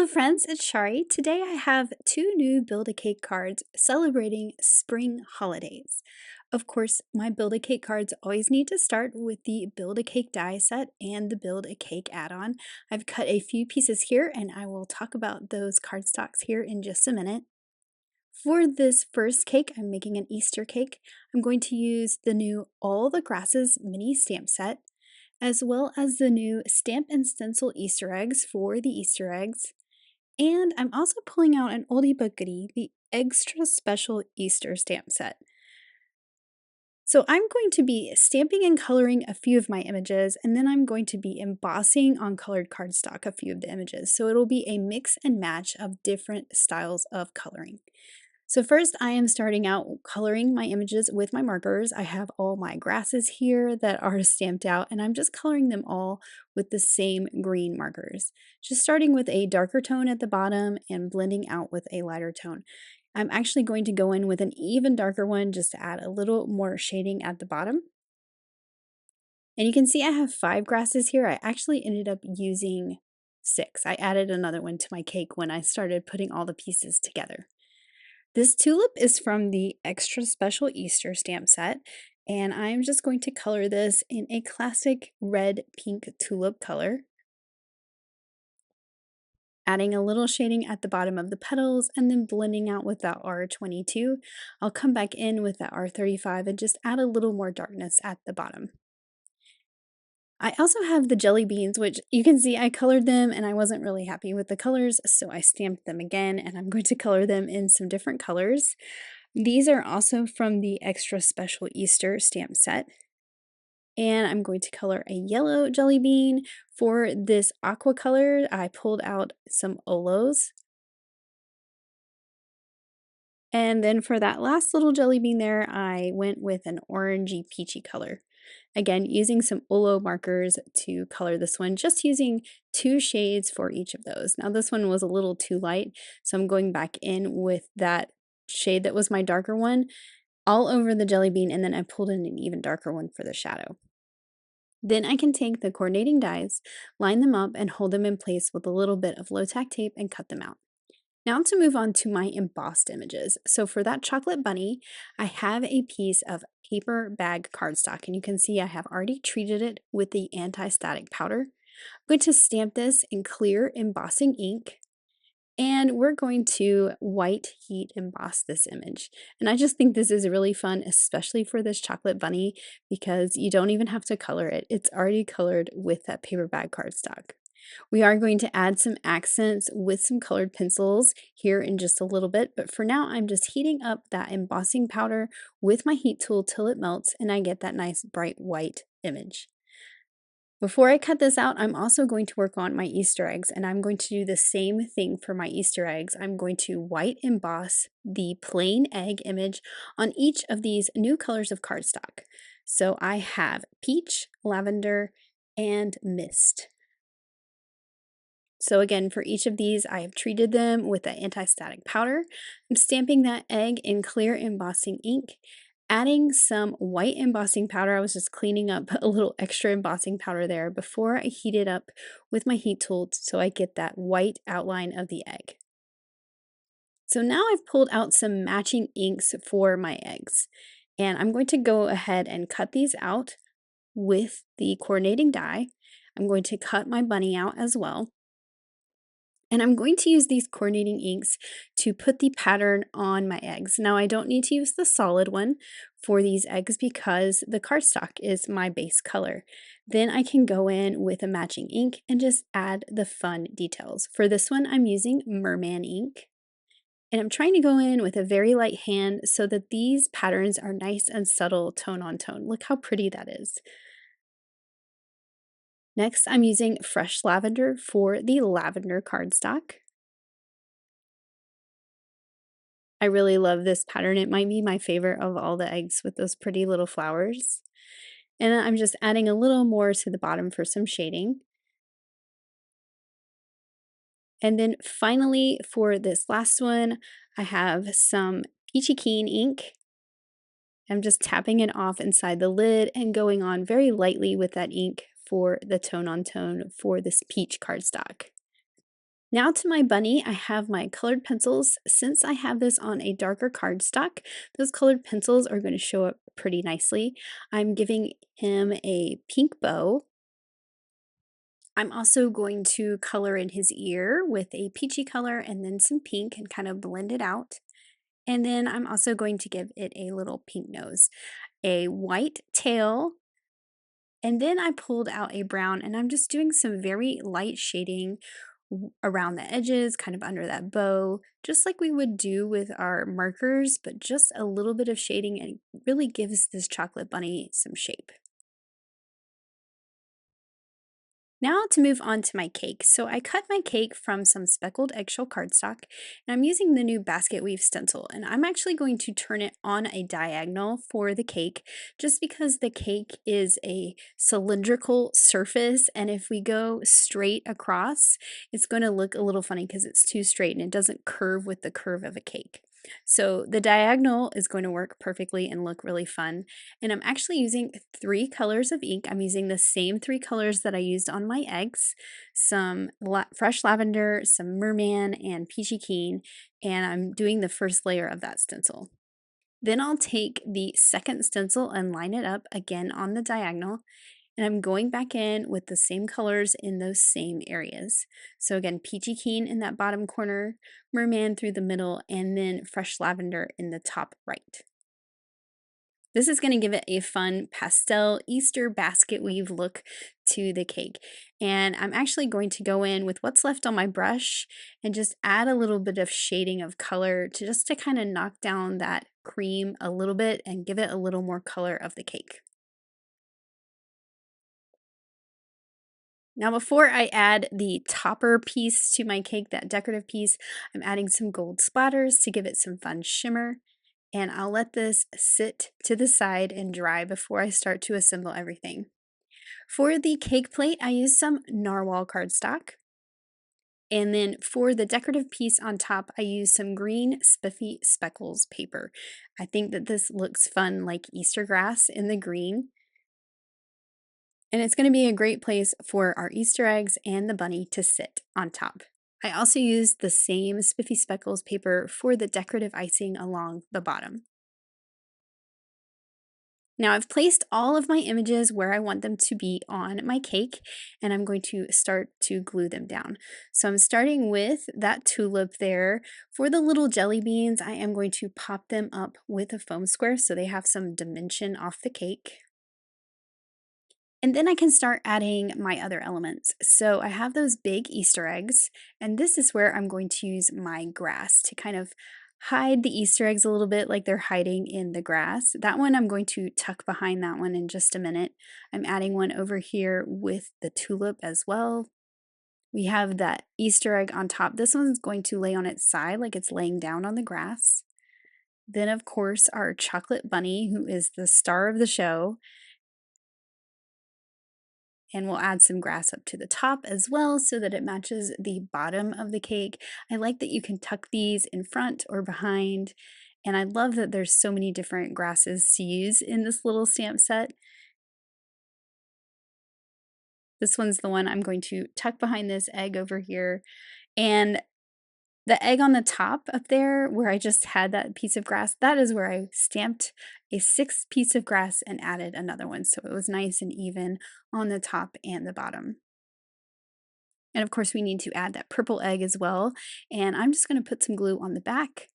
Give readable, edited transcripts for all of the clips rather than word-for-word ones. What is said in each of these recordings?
Hello friends, it's Chari. Today I have two new Build-A-Cake cards celebrating spring holidays. Of course, my Build-A-Cake cards always need to start with the Build-A-Cake die set and the Build-A-Cake add-on. I've cut a few pieces here and I will talk about those cardstocks here in just a minute. For this first cake, I'm making an Easter cake. I'm going to use the new All the Grasses mini stamp set, as well as the new Stamp and Stencil Easter eggs for the Easter eggs. And I'm also pulling out an oldie but goodie, the Eggstra Special Easter stamp set. So I'm going to be stamping and coloring a few of my images, and then I'm going to be embossing on colored cardstock a few of the images. So it'll be a mix and match of different styles of coloring. So first I am starting out coloring my images with my markers. I have all my grasses here that are stamped out and I'm just coloring them all with the same green markers. Just starting with a darker tone at the bottom and blending out with a lighter tone. I'm actually going to go in with an even darker one just to add a little more shading at the bottom. And you can see I have 5 grasses here. I actually ended up using 6. I added another one to my cake when I started putting all the pieces together. This tulip is from the Eggstra Special Easter stamp set, and I'm just going to color this in a classic red-pink tulip color. Adding a little shading at the bottom of the petals and then blending out with that R22. I'll come back in with that R35 and just add a little more darkness at the bottom. I also have the jelly beans, which you can see I colored them and I wasn't really happy with the colors, so I stamped them again and I'm going to color them in some different colors. These are also from the Eggstra Special Easter stamp set. And I'm going to color a yellow jelly bean. For this aqua color, I pulled out some Olos. And then for that last little jelly bean there, I went with an orangey peachy color. Again, using some Olo markers to color this one, just using 2 shades for each of those. Now this one was a little too light, so I'm going back in with that shade that was my darker one all over the jelly bean, and then I pulled in an even darker one for the shadow. Then I can take the coordinating dies, line them up, and hold them in place with a little bit of low-tack tape and cut them out. Now to move on to my embossed images. So for that chocolate bunny, I have a piece of paper bag cardstock, and you can see I have already treated it with the anti-static powder. I'm going to stamp this in clear embossing ink, and we're going to white heat emboss this image. And I just think this is really fun, especially for this chocolate bunny, because you don't even have to color it. It's already colored with that paper bag cardstock. We are going to add some accents with some colored pencils here in just a little bit, but for now I'm just heating up that embossing powder with my heat tool till it melts and I get that nice bright white image. Before I cut this out, I'm also going to work on my Easter eggs, and I'm going to do the same thing for my Easter eggs. I'm going to white emboss the plain egg image on each of these new colors of cardstock. So I have peach, lavender, and mist. So again, for each of these, I have treated them with the anti-static powder. I'm stamping that egg in clear embossing ink, adding some white embossing powder. I was just cleaning up a little extra embossing powder there before I heat it up with my heat tool so I get that white outline of the egg. So now I've pulled out some matching inks for my eggs, and I'm going to go ahead and cut these out with the coordinating die. I'm going to cut my bunny out as well. And I'm going to use these coordinating inks to put the pattern on my eggs. Now I don't need to use the solid one for these eggs because the cardstock is my base color. Then I can go in with a matching ink and just add the fun details. For this one I'm using Merman ink. And I'm trying to go in with a very light hand so that these patterns are nice and subtle tone on tone. Look how pretty that is. Next, I'm using fresh lavender for the lavender cardstock. I really love this pattern. It might be my favorite of all the eggs with those pretty little flowers. And I'm just adding a little more to the bottom for some shading. And then finally, for this last one, I have some Peachy Keen ink. I'm just tapping it off inside the lid and going on very lightly with that ink for the tone on tone for this peach cardstock. Now to my bunny, I have my colored pencils. Since I have this on a darker cardstock, those colored pencils are going to show up pretty nicely. I'm giving him a pink bow. I'm also going to color in his ear with a peachy color and then some pink and kind of blend it out. And then I'm also going to give it a little pink nose, a white tail, and then I pulled out a brown and I'm just doing some very light shading around the edges, kind of under that bow, just like we would do with our markers, but just a little bit of shading and it really gives this chocolate bunny some shape. Now to move on to my cake. So I cut my cake from some speckled eggshell cardstock and I'm using the new basket weave stencil and I'm actually going to turn it on a diagonal for the cake just because the cake is a cylindrical surface and if we go straight across it's going to look a little funny because it's too straight and it doesn't curve with the curve of a cake. So the diagonal is going to work perfectly and look really fun. And I'm actually using 3 colors of ink. I'm using the same 3 colors that I used on my eggs, some fresh lavender, some merman, and peachy keen, and I'm doing the first layer of that stencil. Then I'll take the second stencil and line it up again on the diagonal, and I'm going back in with the same colors in those same areas. So again, peachy keen in that bottom corner, merman through the middle, and then fresh lavender in the top right. This is going to give it a fun pastel Easter basket weave look to the cake. And I'm actually going to go in with what's left on my brush and just add a little bit of shading of color to just to kind of knock down that cream a little bit and give it a little more color of the cake. Now before I add the topper piece to my cake, that decorative piece, I'm adding some gold splatters to give it some fun shimmer. And I'll let this sit to the side and dry before I start to assemble everything. For the cake plate, I used some narwhal cardstock. And then for the decorative piece on top, I used some green spiffy speckles paper. I think that this looks fun like Easter grass in the green. And it's going to be a great place for our Easter eggs and the bunny to sit on top. I also used the same spiffy speckles paper for the decorative icing along the bottom. Now I've placed all of my images where I want them to be on my cake and I'm going to start to glue them down. So I'm starting with that tulip there. For the little jelly beans, I am going to pop them up with a foam square so they have some dimension off the cake. And then I can start adding my other elements. So I have those big Easter eggs, and this is where I'm going to use my grass to kind of hide the Easter eggs a little bit like they're hiding in the grass. That one I'm going to tuck behind that one in just a minute. I'm adding one over here with the tulip as well. We have that Easter egg on top. This one's going to lay on its side like it's laying down on the grass. Then, of course, our chocolate bunny, who is the star of the show. And we'll add some grass up to the top as well so that it matches the bottom of the cake. I like that you can tuck these in front or behind. And I love that there's so many different grasses to use in this little stamp set. This one's the one I'm going to tuck behind this egg over here. And the egg on the top up there where I just had that piece of grass, that is where I stamped a 6th piece of grass and added another one. So it was nice and even on the top and the bottom. And of course we need to add that purple egg as well. And I'm just going to put some glue on the back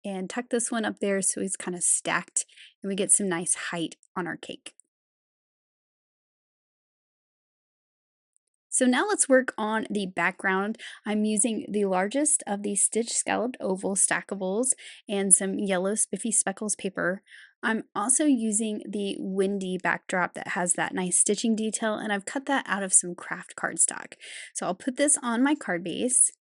and tuck this one up there so it's kind of stacked and we get some nice height on our cake. So now let's work on the background. I'm using the largest of the stitch scalloped oval stackables and some yellow spiffy speckles paper. I'm also using the windy backdrop that has that nice stitching detail and I've cut that out of some kraft cardstock. So I'll put this on my card base.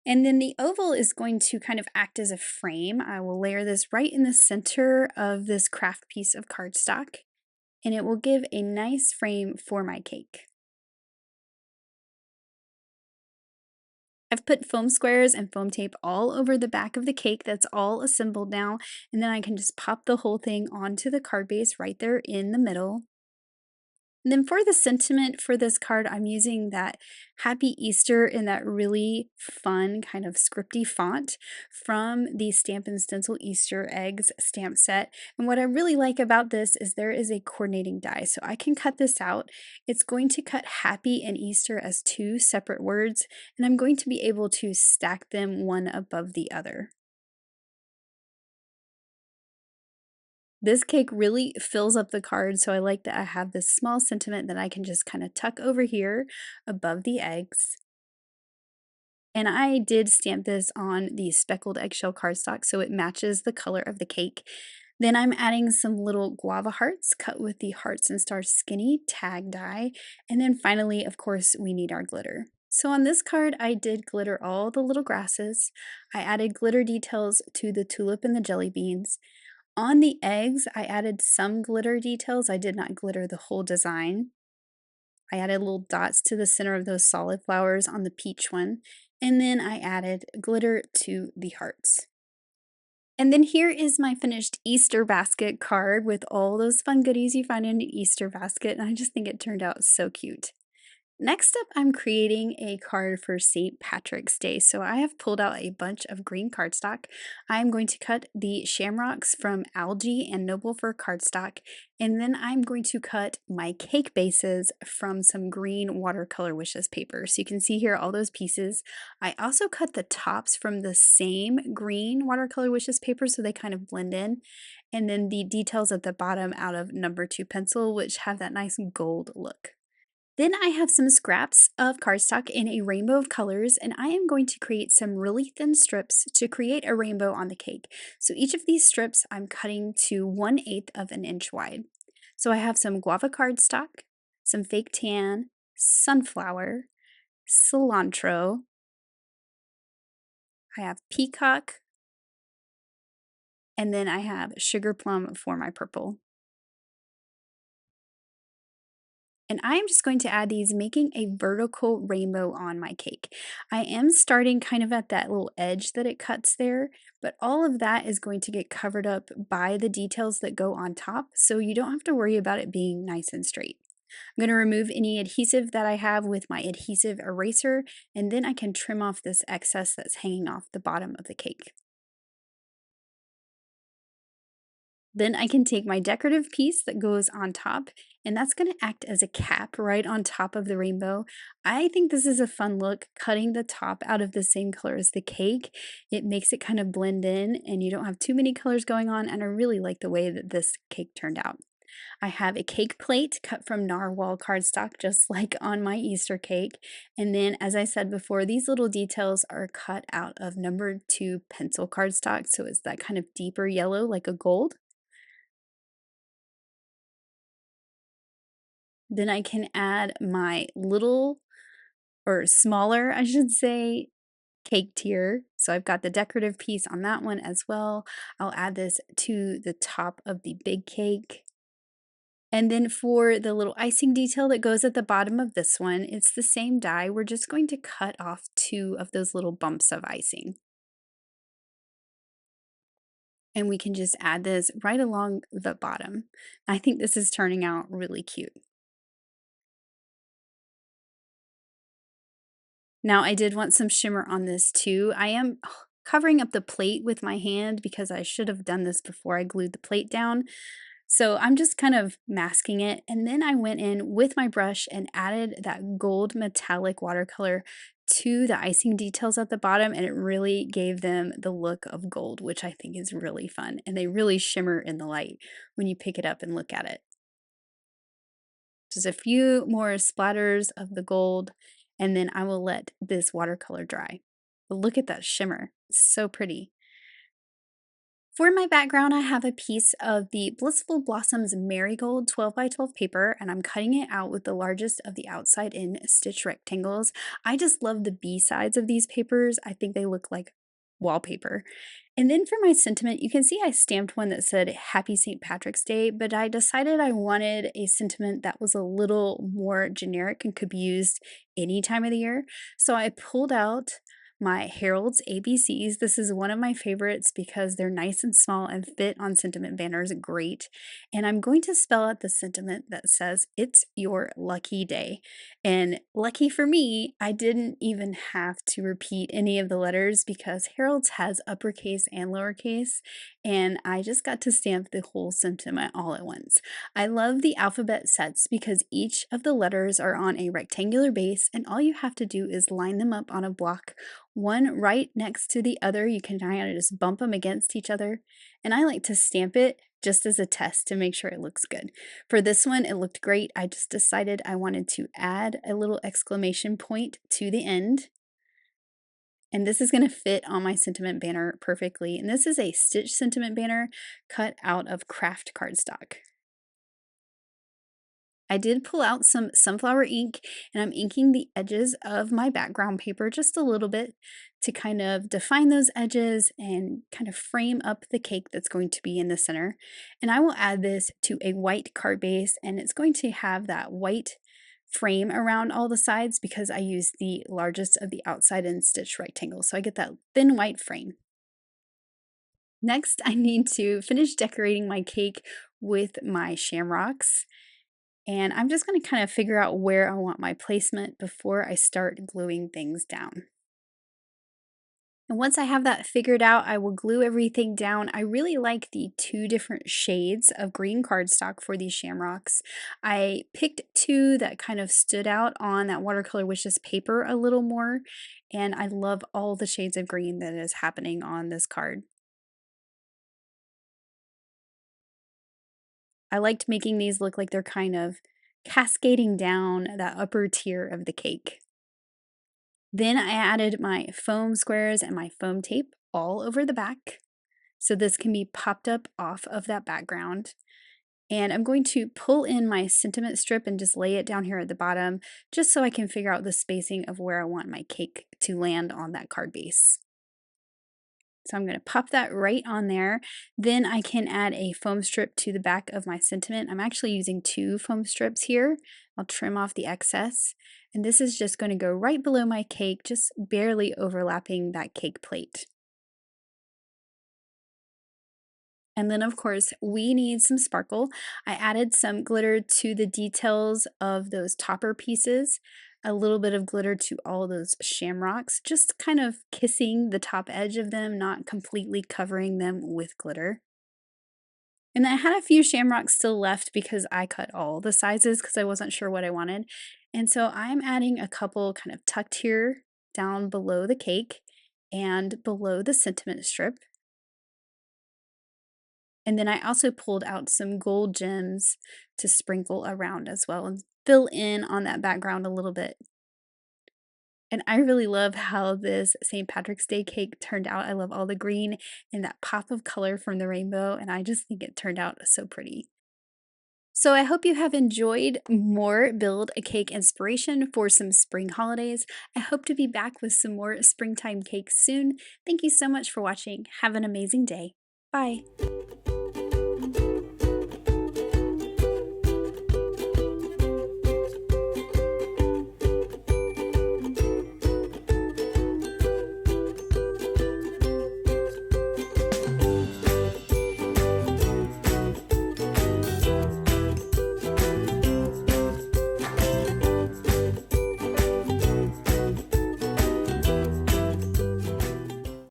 And then the oval is going to kind of act as a frame. I will layer this right in the center of this kraft piece of cardstock and it will give a nice frame for my cake. I've put foam squares and foam tape all over the back of the cake. That's all assembled now. And then I can just pop the whole thing onto the card base right there in the middle. And then for the sentiment for this card, I'm using that Happy Easter in that really fun kind of scripty font from the Stamp and Stencil Easter eggs stamp set. And what I really like about this is there is a coordinating die. So I can cut this out. It's going to cut Happy and Easter as two separate words, and I'm going to be able to stack them one above the other. This cake really fills up the card, so I like that I have this small sentiment that I can just kind of tuck over here above the eggs. And I did stamp this on the speckled eggshell cardstock so it matches the color of the cake. Then I'm adding some little guava hearts cut with the Hearts and Stars Skinny tag die. And then finally, of course, we need our glitter. So on this card, I did glitter all the little grasses. I added glitter details to the tulip and the jelly beans. On the eggs, I added some glitter details. I did not glitter the whole design. I added little dots to the center of those solid flowers on the peach one, and then I added glitter to the hearts. And then here is my finished Easter basket card with all those fun goodies you find in an Easter basket, and I just think it turned out so cute. Next up, I'm creating a card for St. Patrick's Day. So I have pulled out a bunch of green cardstock. I'm going to cut the shamrocks from algae and noble fir cardstock, and then I'm going to cut my cake bases from some green watercolor wishes paper. So you can see here all those pieces. I also cut the tops from the same green watercolor wishes paper so they kind of blend in, and then the details at the bottom out of number 2 pencil, which have that nice gold look. Then I have some scraps of cardstock in a rainbow of colors, and I am going to create some really thin strips to create a rainbow on the cake. So each of these strips I'm cutting to 1/8 of an inch wide. So I have some guava cardstock, some fake tan, sunflower, cilantro, I have peacock, and then I have sugar plum for my purple. And I am just going to add these, making a vertical rainbow on my cake. I am starting kind of at that little edge that it cuts there, but all of that is going to get covered up by the details that go on top, so you don't have to worry about it being nice and straight. I'm going to remove any adhesive that I have with my adhesive eraser, and then I can trim off this excess that's hanging off the bottom of the cake. Then I can take my decorative piece that goes on top, and that's going to act as a cap right on top of the rainbow. I think this is a fun look, cutting the top out of the same color as the cake. It makes it kind of blend in, and you don't have too many colors going on, and I really like the way that this cake turned out. I have a cake plate cut from narwhal cardstock, just like on my Easter cake. And then, as I said before, these little details are cut out of number 2 pencil cardstock, so it's that kind of deeper yellow like a gold. Then I can add my little, or smaller, I should say, cake tier. So I've got the decorative piece on that one as well. I'll add this to the top of the big cake. And then for the little icing detail that goes at the bottom of this one, it's the same die. We're just going to cut off 2 of those little bumps of icing. And we can just add this right along the bottom. I think this is turning out really cute. Now I did want some shimmer on this too. I am covering up the plate with my hand because I should have done this before I glued the plate down. So I'm just kind of masking it, and then I went in with my brush and added that gold metallic watercolor to the icing details at the bottom, and it really gave them the look of gold, which I think is really fun, and they really shimmer in the light when you pick it up and look at it. Just a few more splatters of the gold, and then I will let this watercolor dry. But look at that shimmer. It's so pretty. For my background, I have a piece of the Blissful Blossoms Marigold 12 by 12 paper, and I'm cutting it out with the largest of the outside in stitch rectangles. I just love the B sides of these papers. I think they look like wallpaper. And then for my sentiment, you can see I stamped one that said Happy St. Patrick's Day, but I decided I wanted a sentiment that was a little more generic and could be used any time of the year. So I pulled out my Harold's ABCs. This is one of my favorites because they're nice and small and fit on sentiment banners great. And I'm going to spell out the sentiment that says, "It's your lucky day." And lucky for me, I didn't even have to repeat any of the letters because Harold's has uppercase and lowercase, and I just got to stamp the whole sentiment all at once. I love the alphabet sets because each of the letters are on a rectangular base, and all you have to do is line them up on a block, one right next to the other. You can kind of just bump them against each other, and I like to stamp it just as a test to make sure it looks good. For this one, it looked great. I just decided I wanted to add a little exclamation point to the end, and this is going to fit on my sentiment banner perfectly. And this is a stitch sentiment banner cut out of kraft cardstock. I did pull out some sunflower ink, and I'm inking the edges of my background paper just a little bit to kind of define those edges and kind of frame up the cake that's going to be in the center. And I will add this to a white card base, and it's going to have that white frame around all the sides because I use the largest of the outside and stitch rectangles. So I get that thin white frame. Next, I need to finish decorating my cake with my shamrocks. And I'm just going to kind of figure out where I want my placement before I start gluing things down. And once I have that figured out, I will glue everything down. I really like the two different shades of green cardstock for these shamrocks. I picked two that kind of stood out on that watercolor wishes paper a little more, and I love all the shades of green that is happening on this card. I liked making these look like they're kind of cascading down that upper tier of the cake. Then I added my foam squares and my foam tape all over the back, so this can be popped up off of that background. And I'm going to pull in my sentiment strip and just lay it down here at the bottom, just so I can figure out the spacing of where I want my cake to land on that card base. So I'm going to pop that right on there. Then I can add a foam strip to the back of my sentiment. I'm actually using two foam strips here. I'll trim off the excess. And this is just going to go right below my cake, just barely overlapping that cake plate. And then, of course, we need some sparkle. I added some glitter to the details of those topper pieces, a little bit of glitter to all those shamrocks, just kind of kissing the top edge of them, not completely covering them with glitter. And I had a few shamrocks still left because I cut all the sizes because I wasn't sure what I wanted. And so I'm adding a couple kind of tucked here down below the cake and below the sentiment strip. And then I also pulled out some gold gems to sprinkle around as well and fill in on that background a little bit. And I really love how this St. Patrick's Day cake turned out. I love all the green and that pop of color from the rainbow, and I just think it turned out so pretty. So I hope you have enjoyed more Build a Cake inspiration for some spring holidays. I hope to be back with some more springtime cakes soon. Thank you so much for watching. Have an amazing day. Bye.